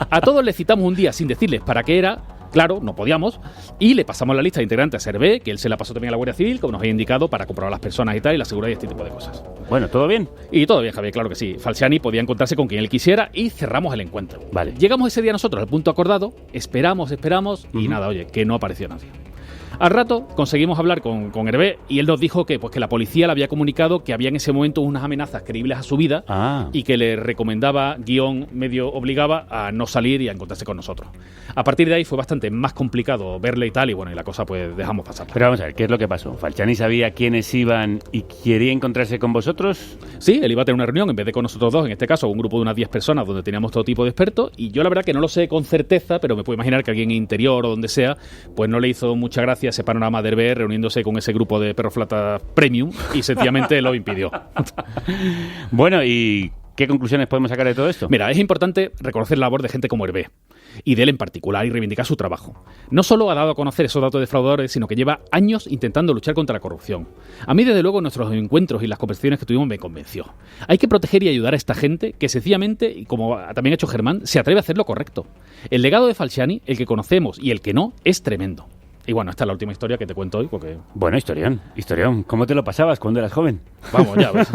A todos les citamos un día sin decirles para qué era. Claro, no podíamos, y le pasamos la lista de integrantes a Hervé, que él se la pasó también a la Guardia Civil, como nos había indicado, para comprobar las personas y tal, y la seguridad y este tipo de cosas. Bueno, ¿todo bien? Y todo bien, Javier, claro que sí. Falciani podía encontrarse con quien él quisiera y cerramos el encuentro. Vale. Llegamos ese día nosotros al punto acordado, esperamos, y nada, oye, que no apareció nadie. Al rato conseguimos hablar con Hervé y él nos dijo que la policía le había comunicado que había en ese momento unas amenazas creíbles a su vida y que le recomendaba, medio obligaba a no salir y a encontrarse con nosotros. A partir de ahí fue bastante más complicado verle y tal, y bueno, y la cosa pues dejamos pasar. Pero vamos a ver, ¿qué es lo que pasó? ¿Falciani sabía quiénes iban y quería encontrarse con vosotros? Sí, él iba a tener una reunión en vez de con nosotros dos, en este caso un grupo de unas 10 personas donde teníamos todo tipo de expertos, y yo la verdad que no lo sé con certeza, pero me puedo imaginar que alguien en interior o donde sea, pues no le hizo mucha gracia ese panorama de Hervé reuniéndose con ese grupo de perroflautas premium y sencillamente lo impidió. Bueno, ¿y qué conclusiones podemos sacar de todo esto? Mira, es importante reconocer la labor de gente como Hervé y de él en particular y reivindicar su trabajo. No solo ha dado a conocer esos datos defraudadores, sino que lleva años intentando luchar contra la corrupción. A mí, desde luego, nuestros encuentros y las conversaciones que tuvimos me convenció. Hay que proteger y ayudar a esta gente que sencillamente, y como también ha hecho Germán, se atreve a hacer lo correcto. El legado de Falciani, el que conocemos y el que no, es tremendo. Y bueno, esta es la última historia que te cuento hoy porque... Bueno, historión. ¿Cómo te lo pasabas cuando eras joven? Vamos, ya ves.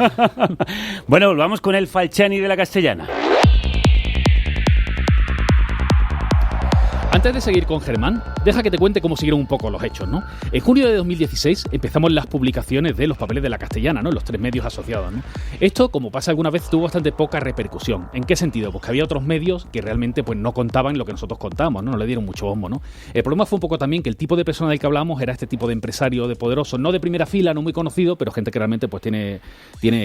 Bueno, volvamos con el Falciani de la Castellana. Antes de seguir con Germán, deja que te cuente cómo siguieron un poco los hechos, ¿no? En junio de 2016 empezamos las publicaciones de los papeles de la Castellana, ¿no? Los 3 medios asociados, ¿no? Esto, como pasa alguna vez, tuvo bastante poca repercusión. ¿En qué sentido? Pues que había otros medios que realmente pues no contaban lo que nosotros contábamos, ¿no? No le dieron mucho bombo, ¿no? El problema fue un poco también que el tipo de persona del que hablábamos era este tipo de empresario, de poderoso, no de primera fila, no muy conocido, pero gente que realmente pues tiene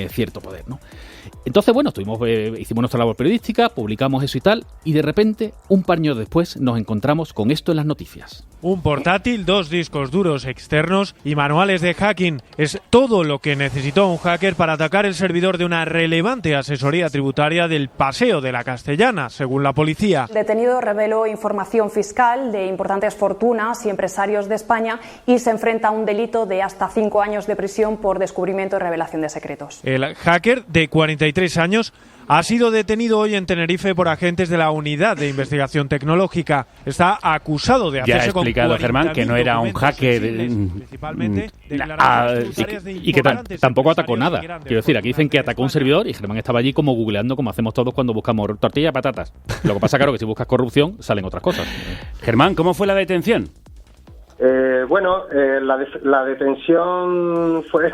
cierto poder, ¿no? Entonces, bueno, hicimos nuestra labor periodística, publicamos eso y tal, y de repente, un par de años después, nos encontramos con esto en las noticias. patatas. Un portátil, 2 discos duros externos y manuales de hacking. Es todo lo que necesitó un hacker para atacar el servidor de una relevante asesoría tributaria del Paseo de la Castellana, según la policía. El detenido reveló información fiscal de importantes fortunas y empresarios de España y se enfrenta a un delito de hasta 5 años de prisión por descubrimiento y revelación de secretos. El hacker, de 43 años, ha sido detenido hoy en Tenerife por agentes de la Unidad de Investigación Tecnológica. Está acusado de hacerse con 40.000 explicado Germán que no era un hacker y que tampoco atacó nada. Quiero decir, aquí dicen que atacó un servidor y Germán estaba allí como googleando, como hacemos todos cuando buscamos tortilla de patatas. Lo que pasa, claro, que si buscas corrupción salen otras cosas. Germán, ¿cómo fue la detención? La detención fue...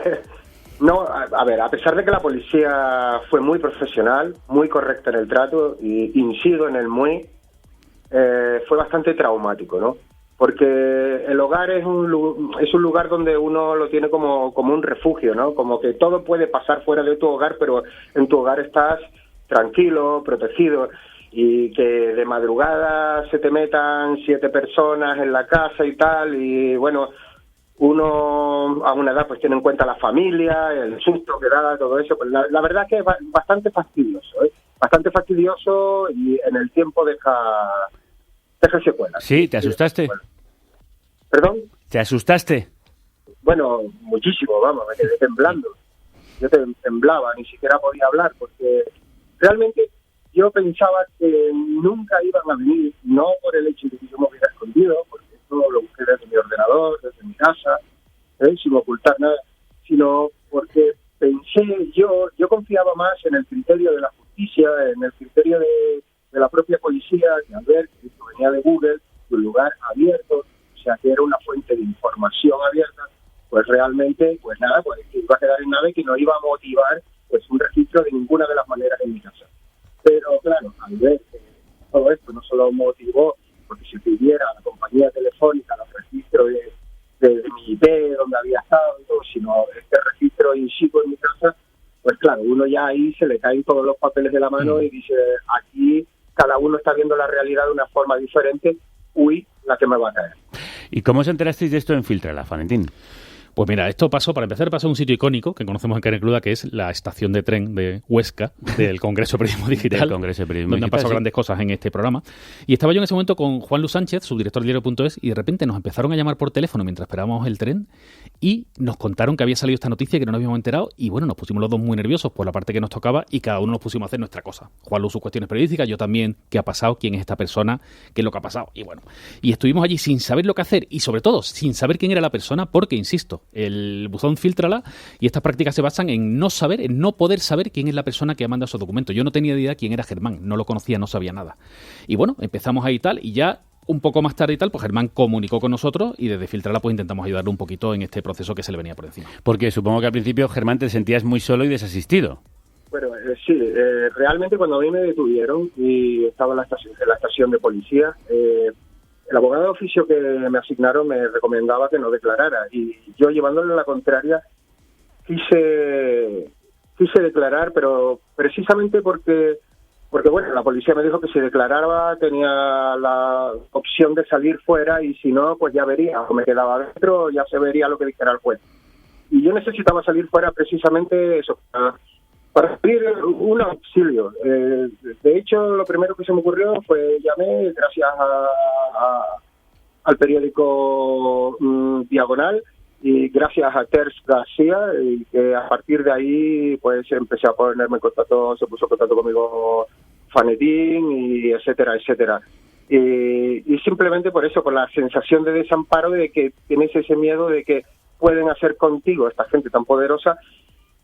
No, a ver, a pesar de que la policía fue muy profesional, muy correcta en el trato, y incido en el fue bastante traumático, ¿no? Porque el hogar es un lugar donde uno lo tiene como un refugio, ¿no? Como que todo puede pasar fuera de tu hogar, pero en tu hogar estás tranquilo, protegido, y que de madrugada se te metan 7 personas en la casa y tal, y bueno... Uno a una edad pues tiene en cuenta la familia, el susto que da, todo eso. Pues la verdad que es bastante fastidioso, ¿eh? Bastante fastidioso y en el tiempo deja secuelas. Sí, ¿te asustaste? Bueno. ¿Perdón? ¿Te asustaste? Bueno, muchísimo, vamos, me quedé temblando. Yo temblaba, ni siquiera podía hablar porque realmente yo pensaba que nunca iban a venir, no por el hecho de que yo me hubiera escondido, porque lo busqué desde mi ordenador, desde mi casa, sin ocultar nada, sino porque pensé, yo confiaba más en el criterio de la justicia, en el criterio de la propia policía, que al ver que esto venía de Google, un lugar abierto, o sea que era una fuente de información abierta, pues realmente, pues nada, pues que iba a quedar en nada y que no iba a motivar pues un registro de ninguna de las maneras en mi casa. Pero claro, al ver que todo esto no solo motivó porque se pidiera a la compañía telefónica los registros de mi IP, donde había estado y todo, sino este registro in situ en mi casa, pues claro, uno ya ahí se le caen todos los papeles de la mano y dice, aquí cada uno está viendo la realidad de una forma diferente, la que me va a caer. ¿Y cómo os enterasteis de esto en Filtrala, Valentín? Pues mira, esto pasó en un sitio icónico que conocemos en Carne Cruda, que es la estación de tren de Huesca, del Congreso de Periodismo Digital, donde han pasado grandes cosas en este programa. Y estaba yo en ese momento con Juan Luis Sánchez, subdirector de Diario.es, y de repente nos empezaron a llamar por teléfono mientras esperábamos el tren y nos contaron que había salido esta noticia que no nos habíamos enterado y bueno, nos pusimos los dos muy nerviosos por la parte que nos tocaba y cada uno nos pusimos a hacer nuestra cosa. Juan Luis sus cuestiones periodísticas, yo también, qué ha pasado, quién es esta persona, qué es lo que ha pasado. Y bueno, y estuvimos allí sin saber lo que hacer y sobre todo sin saber quién era la persona porque, insisto, el buzón Filtrala y estas prácticas se basan en no poder saber quién es la persona que ha mandado esos documentos. Yo no tenía idea quién era Germán, no lo conocía, no sabía nada. Y bueno, empezamos ahí y tal, y ya un poco más tarde y tal, pues Germán comunicó con nosotros y desde Filtrala pues intentamos ayudarle un poquito en este proceso que se le venía por encima. Porque supongo que al principio, Germán, te sentías muy solo y desasistido. Bueno, sí, realmente cuando a mí me detuvieron y estaba en la estación de policía, el abogado de oficio que me asignaron me recomendaba que no declarara y yo llevándole la contraria quise declarar, pero precisamente porque bueno, la policía me dijo que si declaraba tenía la opción de salir fuera y si no, pues ya vería, o me quedaba dentro, ya se vería lo que dijera el juez. Y yo necesitaba salir fuera precisamente eso, para pedir un auxilio. De hecho, lo primero que se me ocurrió fue llamé, gracias al periódico Diagonal y gracias a Terz García, y que a partir de ahí pues empecé a ponerme en contacto, se puso en contacto conmigo Fanetín y etcétera, etcétera. Y simplemente por eso, por la sensación de desamparo, de que tienes ese miedo de que pueden hacer contigo esta gente tan poderosa,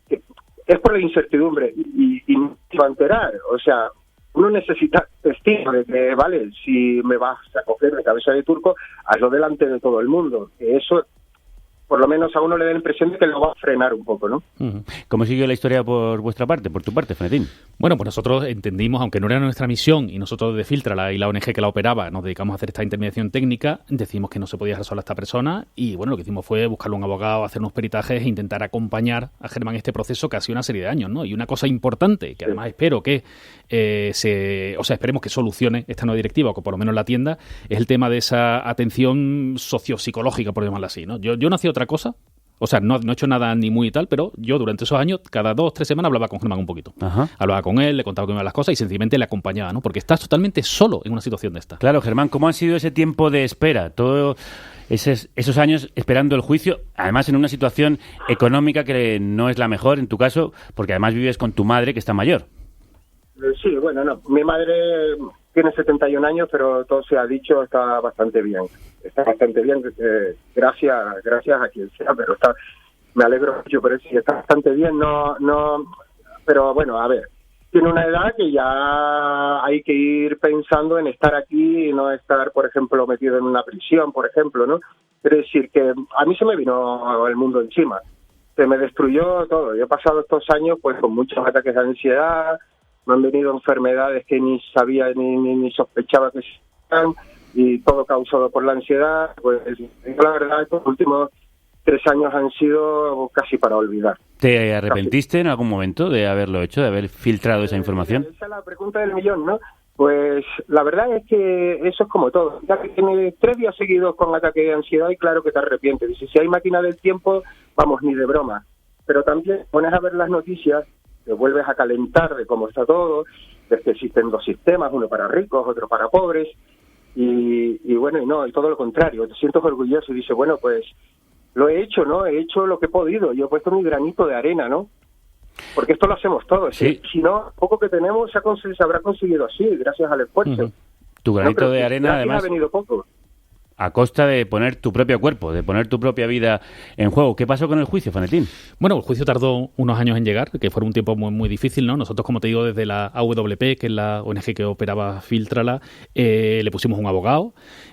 que es por la incertidumbre y no te va a enterar. O sea, uno necesita testigo de que, vale, si me vas a coger de cabeza de turco, hazlo delante de todo el mundo. Eso por lo menos a uno le da la impresión de que lo va a frenar un poco, ¿no? ¿Cómo siguió la historia por vuestra parte, por tu parte, Fanetín? Bueno, pues nosotros entendimos, aunque no era nuestra misión, y nosotros de Filtrala y la ONG que la operaba nos dedicamos a hacer esta intermediación técnica, decimos que no se podía dejar sola a esta persona, y bueno, lo que hicimos fue buscarle un abogado, hacer unos peritajes e intentar acompañar a Germán en este proceso que ha sido una serie de años, ¿no? Y una cosa importante, que además espero que esperemos que solucione esta nueva directiva, o que por lo menos la atienda, es el tema de esa atención sociopsicológica, por llamarla así, ¿no? Yo no hacía otra cosa, o sea, no he hecho nada ni muy y tal, pero yo durante esos años, cada 2 o 3 semanas hablaba con Germán un poquito. Ajá. Hablaba con él, le contaba cómo iban las cosas y sencillamente le acompañaba, ¿no? Porque estás totalmente solo en una situación de esta. Claro, Germán, ¿cómo ha sido ese tiempo de espera? Todos esos años esperando el juicio, además en una situación económica que no es la mejor en tu caso, porque además vives con tu madre que está mayor. Sí, bueno, no. Mi madre tiene 71 años, pero todo se ha dicho, está bastante bien. Está bastante bien, gracias a quien sea, pero me alegro mucho, pero sí, está bastante bien. Pero bueno, a ver, tiene una edad que ya hay que ir pensando en estar aquí y no estar, por ejemplo, metido en una prisión, por ejemplo, ¿no? Quiero decir que a mí se me vino el mundo encima, se me destruyó todo. Yo he pasado estos años pues con muchos ataques de ansiedad, me han venido enfermedades que ni sabía ni sospechaba que existían, y todo causado por la ansiedad. Pues la verdad, estos últimos 3 años han sido casi para olvidar. ¿Te arrepentiste en algún momento de haberlo hecho, de haber filtrado esa información? Esa es la pregunta del millón, ¿no? Pues la verdad es que eso es como todo. Ya que tienes 3 días seguidos con ataque de ansiedad y claro que te arrepientes. Dice, si hay máquina del tiempo, vamos, ni de broma. Pero también pones a ver las noticias, te vuelves a calentar de cómo está todo, de que existen 2 sistemas, uno para ricos, otro para pobres, y bueno, y todo lo contrario, te sientes orgulloso y dices, bueno, pues lo he hecho, ¿no? He hecho lo que he podido, yo he puesto mi granito de arena, ¿no? Porque esto lo hacemos todos, sí. Si no, poco que tenemos se habrá conseguido así, gracias al esfuerzo. Tu granito de arena, además, ha venido poco. A costa de poner tu propio cuerpo, de poner tu propia vida en juego. ¿Qué pasó con el juicio, Fanetín? Bueno, el juicio tardó unos años en llegar, que fue un tiempo muy, muy difícil, ¿no? Nosotros, como te digo, desde la AWP, que es la ONG que operaba Filtrala, le pusimos un abogado.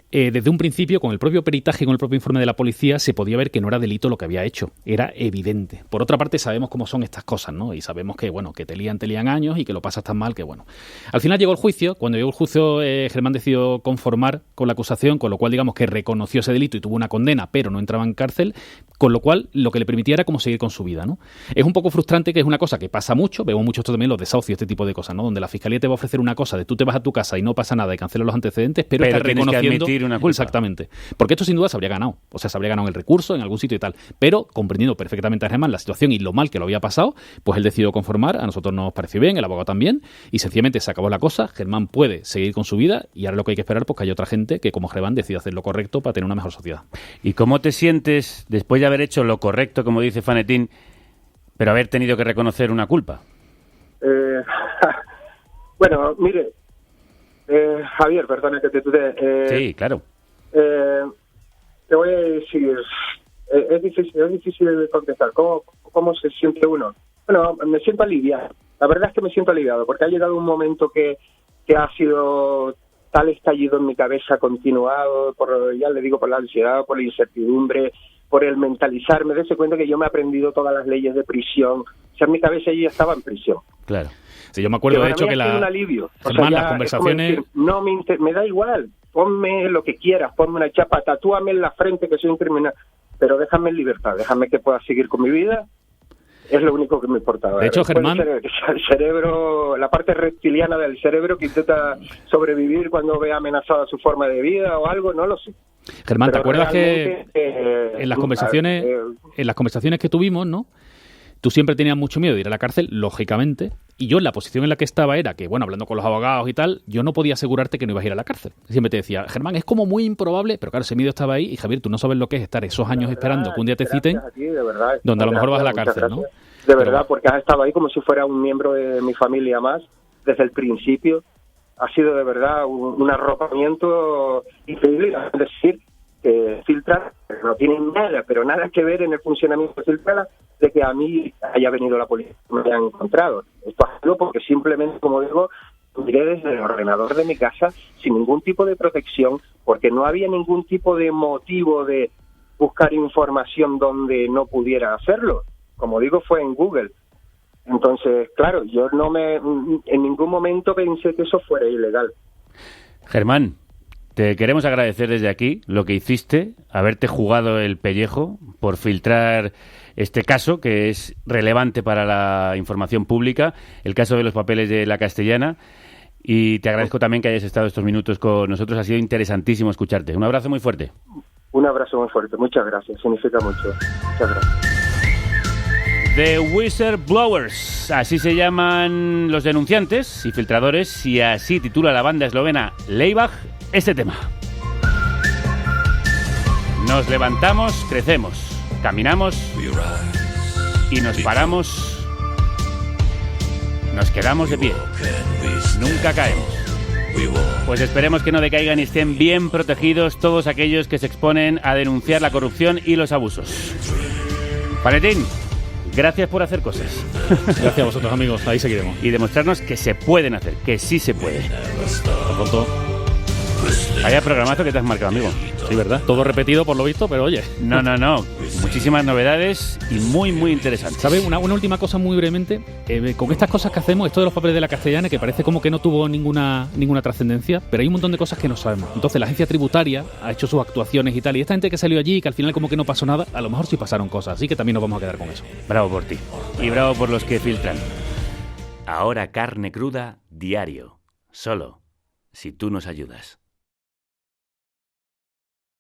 Desde un principio, con el propio peritaje y con el propio informe de la policía, se podía ver que no era delito lo que había hecho. Era evidente. Por otra parte, sabemos cómo son estas cosas, ¿no? Y sabemos que, bueno, que te lían años y que lo pasas tan mal que, bueno. Al final llegó el juicio. Cuando llegó el juicio, Germán decidió conformar con la acusación, con lo cual, digamos, que reconoció ese delito y tuvo una condena, pero no entraba en cárcel, con lo cual lo que le permitía era como seguir con su vida, ¿no? Es un poco frustrante, que es una cosa que pasa mucho, vemos mucho esto también, los desahucios, este tipo de cosas, ¿no? Donde la fiscalía te va a ofrecer una cosa de tú te vas a tu casa y no pasa nada y cancelas los antecedentes, pero estás reconociendo una culpa. Exactamente. Porque esto sin duda se habría ganado. O sea, se habría ganado en el recurso, en algún sitio y tal. Pero, comprendiendo perfectamente a Germán la situación y lo mal que lo había pasado, pues él decidió conformar, a nosotros nos pareció bien, el abogado también, y sencillamente se acabó la cosa, Germán puede seguir con su vida, y ahora lo que hay que esperar pues que haya otra gente que, como Germán, decida hacer lo correcto para tener una mejor sociedad. ¿Y cómo te sientes después de haber hecho lo correcto, como dice Fanetín, pero haber tenido que reconocer una culpa? Bueno, mire, Javier, perdona que te tuteé. Sí, claro. Te voy a decir, es difícil de contestar. ¿Cómo se siente uno? Bueno, me siento aliviado. La verdad es que me siento aliviado, porque ha llegado un momento que ha sido tal estallido en mi cabeza continuado, ya le digo, por la ansiedad, por la incertidumbre, por el mentalizarme. Dese cuenta que yo me he aprendido todas las leyes de prisión. O sea, en mi cabeza yo ya estaba en prisión. Claro. Sí, yo me acuerdo, de hecho, que un alivio. Germán, las conversaciones... Decir, me da igual, ponme lo que quieras, ponme una chapa, tatúame en la frente que soy un criminal, pero déjame en libertad, déjame que pueda seguir con mi vida. Es lo único que me importaba. De hecho, Germán... El cerebro, la parte reptiliana del cerebro que intenta sobrevivir cuando ve amenazada su forma de vida o algo, no lo sé. Germán, ¿te acuerdas que en las conversaciones que tuvimos, ¿no? Tú siempre tenías mucho miedo de ir a la cárcel, lógicamente, y yo en la posición en la que estaba era que, bueno, hablando con los abogados y tal, yo no podía asegurarte que no ibas a ir a la cárcel. Siempre te decía, Germán, es como muy improbable, pero claro, ese miedo estaba ahí y, Javier, tú no sabes lo que es estar esos años esperando que un día te citen, donde a lo mejor vas a la cárcel, ¿no? De verdad, porque has estado ahí como si fuera un miembro de mi familia más, desde el principio. Ha sido de verdad un arropamiento increíble, es decir, que Filtrala no tiene nada, pero nada que ver en el funcionamiento de Filtrala de que a mí haya venido la policía y me hayan encontrado. Esto ha sido porque simplemente, como digo, miré desde el ordenador de mi casa sin ningún tipo de protección, porque no había ningún tipo de motivo de buscar información donde no pudiera hacerlo. Como digo, fue en Google. Entonces, claro, yo en ningún momento pensé que eso fuera ilegal. Germán, te queremos agradecer desde aquí lo que hiciste, haberte jugado el pellejo por filtrar este caso que es relevante para la información pública, el caso de los papeles de La Castellana, y te agradezco también que hayas estado estos minutos con nosotros, ha sido interesantísimo escucharte. Un abrazo muy fuerte. Un abrazo muy fuerte, muchas gracias, significa mucho. Muchas gracias. The Whistleblowers, así se llaman los denunciantes y filtradores, y así titula la banda eslovena Leibach este tema. Nos levantamos, crecemos, caminamos y nos paramos, nos quedamos de pie, nunca caemos. Pues esperemos que no decaigan y estén bien protegidos todos aquellos que se exponen a denunciar la corrupción y los abusos. Valentín, gracias por hacer cosas. Gracias a vosotros, amigos. Ahí seguiremos. Y demostrarnos que se pueden hacer, que sí se puede. Hasta pronto. Vaya programazo que te has marcado, amigo. Sí, ¿verdad? Todo repetido por lo visto, pero oye. No. Muchísimas novedades y muy, muy interesantes. ¿Sabes? Una última cosa muy brevemente. Con estas cosas que hacemos, esto de los papeles de La Castellana, que parece como que no tuvo ninguna trascendencia, pero hay un montón de cosas que no sabemos. Entonces la agencia tributaria ha hecho sus actuaciones y tal, y esta gente que salió allí, que al final como que no pasó nada, a lo mejor sí pasaron cosas, así que también nos vamos a quedar con eso. Bravo por ti. Y bravo por los que filtran. Ahora Carne Cruda diario. Solo si tú nos ayudas.